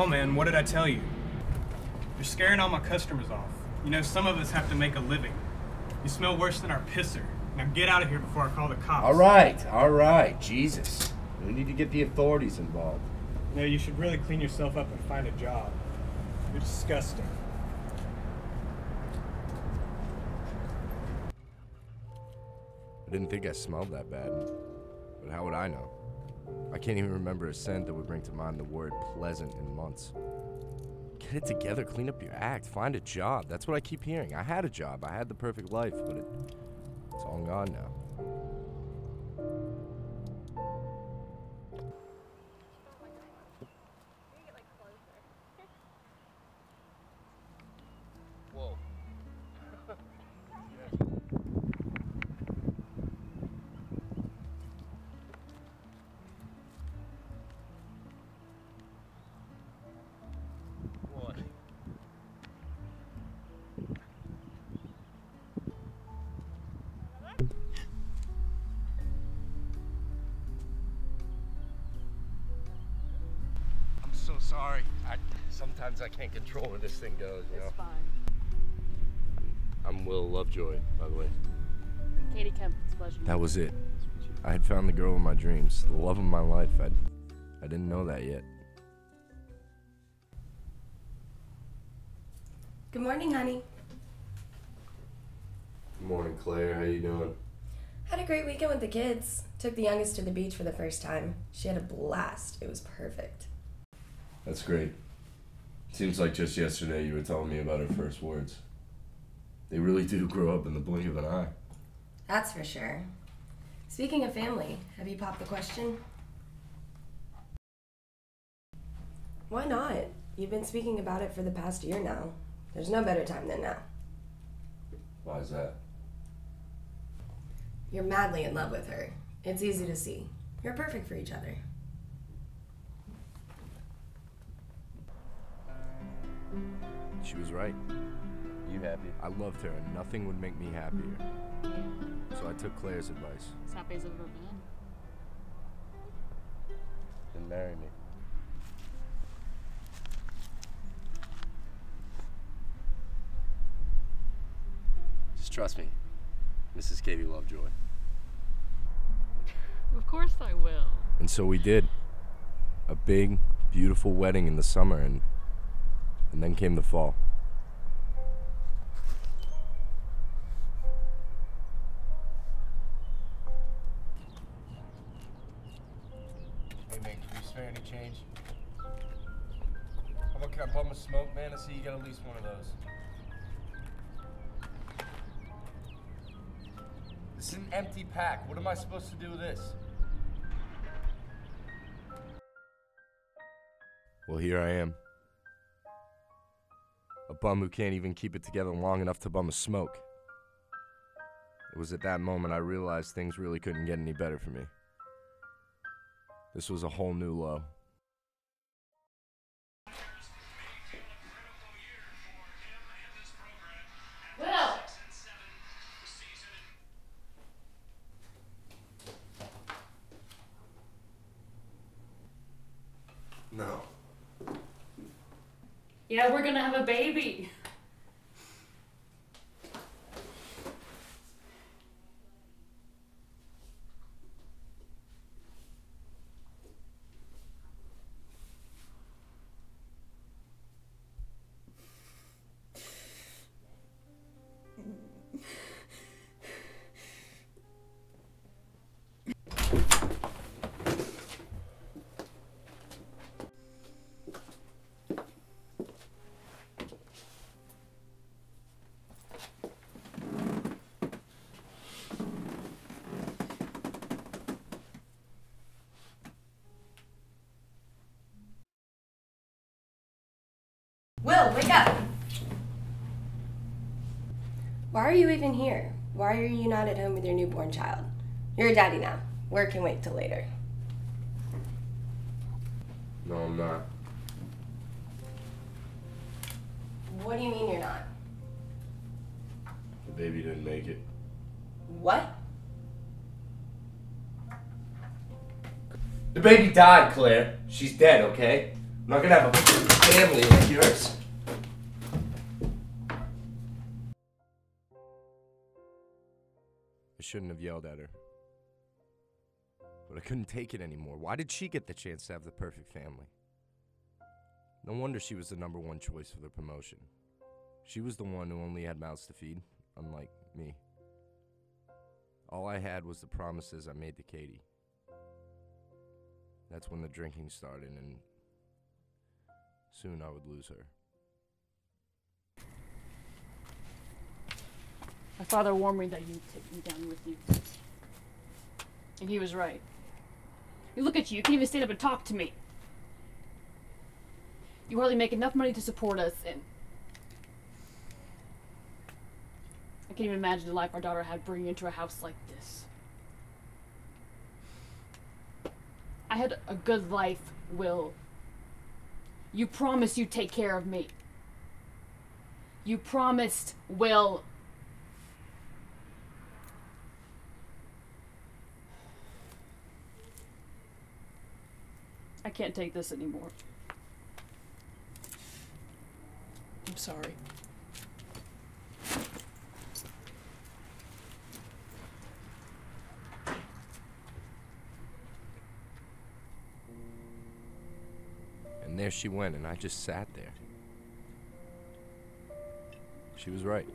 on, man, what did I tell you? You're scaring all my customers off. You know, some of us have to make a living. You smell worse than our pisser. Now get out of here before I call the cops. All right, Jesus. We need to get the authorities involved. You know, you should really clean yourself up and find a job. You're disgusting. I didn't think I smelled that bad, but how would I know? I can't even remember a scent that would bring to mind the word pleasant in months. Get it together, clean up your act, find a job. That's what I keep hearing. I had a job, I had the perfect life, but it's all gone now. Whoa. I'm so sorry. Sometimes I can't control where this thing goes, you know? It's fine. I'm Lovejoy, by the way. Katie Kemp, it's a pleasure. That was it. I had found the girl of my dreams, the love of my life. I didn't know that yet. Good morning, honey. Good morning, Claire. How you doing? Had a great weekend with the kids. Took the youngest to the beach for the first time. She had a blast. It was perfect. That's great. Seems like just yesterday you were telling me about her first words. They really do grow up in the blink of an eye. That's for sure. Speaking of family, have you popped the question? Why not? You've been speaking about it for the past year now. There's no better time than now. Why is that? You're madly in love with her. It's easy to see. You're perfect for each other. She was right. You happy? I loved her and nothing would make me happier. So I took Claire's advice. As happy as I've ever been. And marry me. Just trust me, Mrs. Katie Lovejoy. Of course I will. And so we did. A big, beautiful wedding in the summer, and then came the fall. Hey man, can you spare any change? How about, can I bum a smoke, man? I see you got at least one of those. This is an empty pack. What am I supposed to do with this? Well, here I am. A bum who can't even keep it together long enough to bum a smoke. It was at that moment I realized things really couldn't get any better for me. This was a whole new low. Will! No. Yeah, we're gonna have a baby. Will, wake up! Why are you even here? Why are you not at home with your newborn child? You're a daddy now. Work can wait till later. No, I'm not. What do you mean you're not? The baby didn't make it. What? The baby died, Claire. She's dead, okay? not gonna have a family like yours. I shouldn't have yelled at her. But I couldn't take it anymore. Why did she get the chance to have the perfect family? No wonder she was the #1 choice for the promotion. She was the one who only had mouths to feed, unlike me. All I had was the promises I made to Katie. That's when the drinking started, and soon I would lose her. My father warned me that you'd take me down with you. And he was right. You look at you, you can't even stand up and talk to me. You hardly make enough money to support us, and I can't even imagine the life our daughter had bringing into a house like this. I had a good life, Will. You promised you'd take care of me. You promised, Will. I can't take this anymore. I'm sorry. And there she went, and I just sat there. She was right.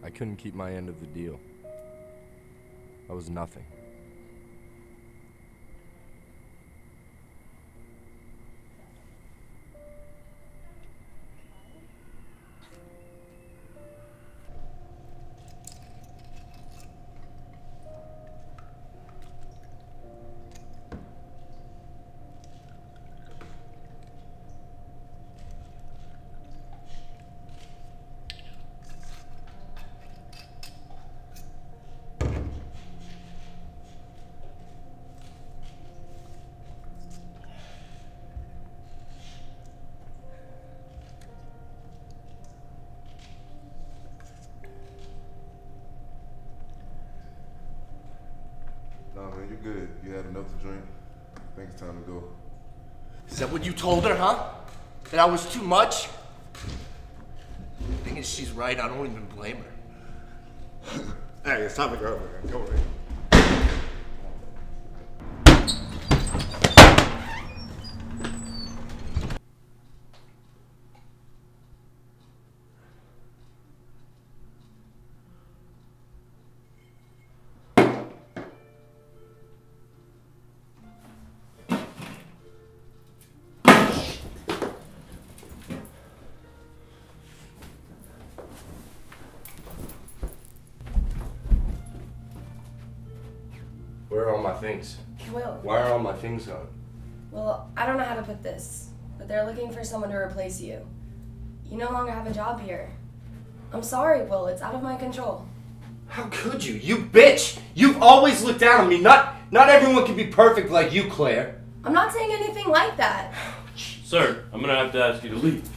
I couldn't keep my end of the deal. I was nothing. Nah, man, you're good. You had enough to drink. I think it's time to go. Is that what you told her, huh? That I was too much? The thing is, she's right. I don't even blame her. Hey, it's time to go, man. Go away. Where are all my things? Will. Why are all my things gone? Well, I don't know how to put this, but they're looking for someone to replace you. You no longer have a job here. I'm sorry, Will. It's out of my control. How could you? You bitch! You've always looked down on me. Not everyone can be perfect like you, Claire. I'm not saying anything like that. Sir, I'm gonna have to ask you to leave.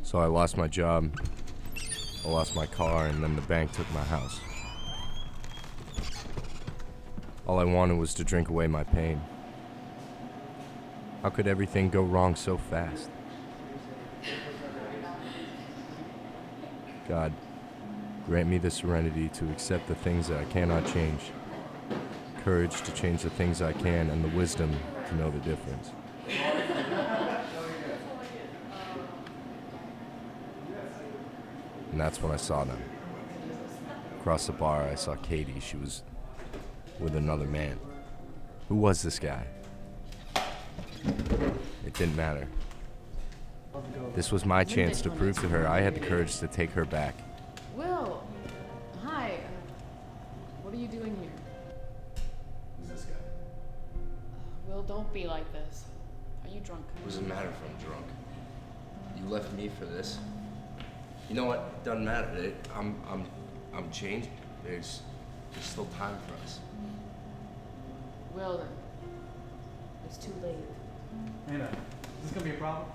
So I lost my job. I lost my car, and then the bank took my house. All I wanted was to drink away my pain. How could everything go wrong so fast? God, grant me the serenity to accept the things that I cannot change, courage to change the things I can, and the wisdom to know the difference. And that's when I saw them. Across the bar, I saw Katie. She was with another man. Who was this guy? It didn't matter. This was my chance to prove to her I had the courage to take her back. Will, hi. What are you doing here? Who's this guy? Will, don't be like this. Are you drunk? What does it matter if I'm drunk? You left me for this. You know what? Doesn't matter. I'm changing. There's still time for us. Will, then. It's too late. Anna, is this gonna be a problem?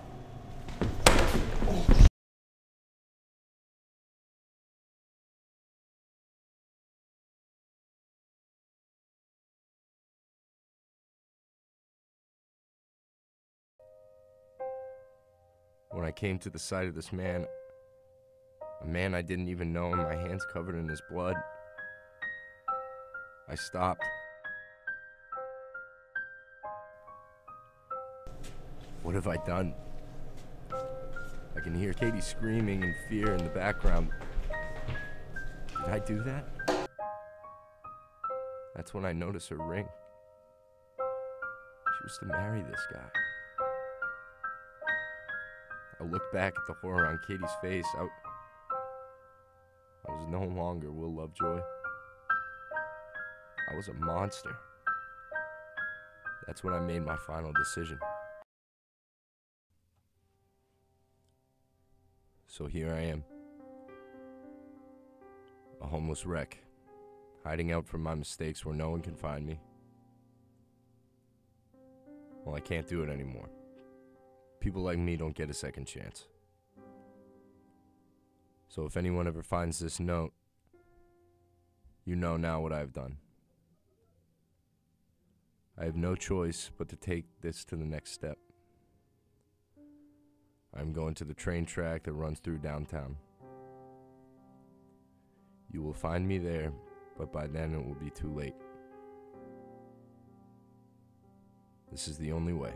when I came to the sight of this man, a man I didn't even know, and my hands covered in his blood, I stopped. What have I done? I can hear Katie screaming in fear in the background. Did I do that? That's when I noticed her ring. She was to marry this guy. I looked back at the horror on Katie's face. I was no longer Will Lovejoy. I was a monster. That's when I made my final decision. So here I am, a homeless wreck, hiding out from my mistakes where no one can find me. Well, I can't do it anymore. People like me don't get a second chance. So if anyone ever finds this note, you know now what I've done. I have no choice but to take this to the next step. I'm going to the train track that runs through downtown. You will find me there, but by then it will be too late. This is the only way.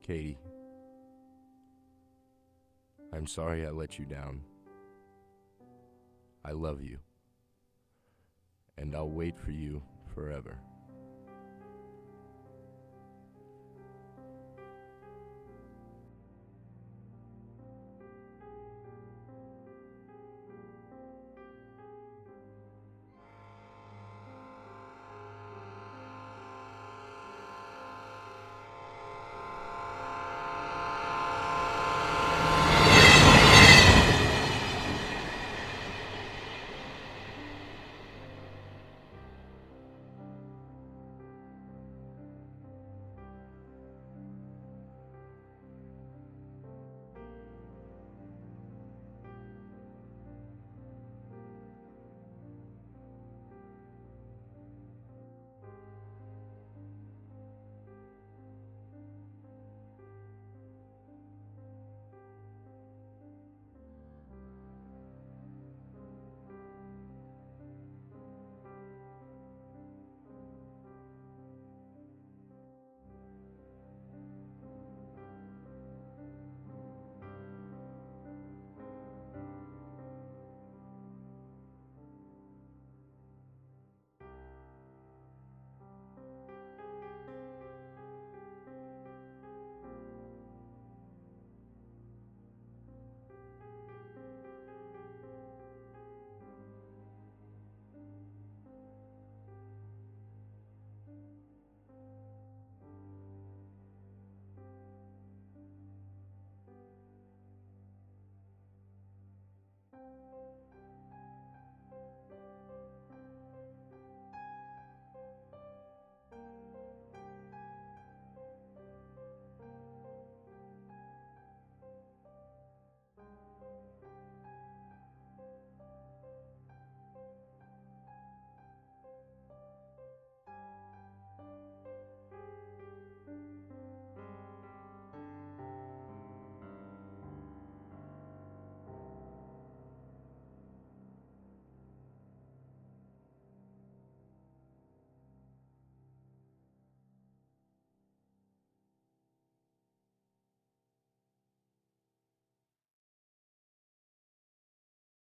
Katie, I'm sorry I let you down. I love you, and I'll wait for you forever.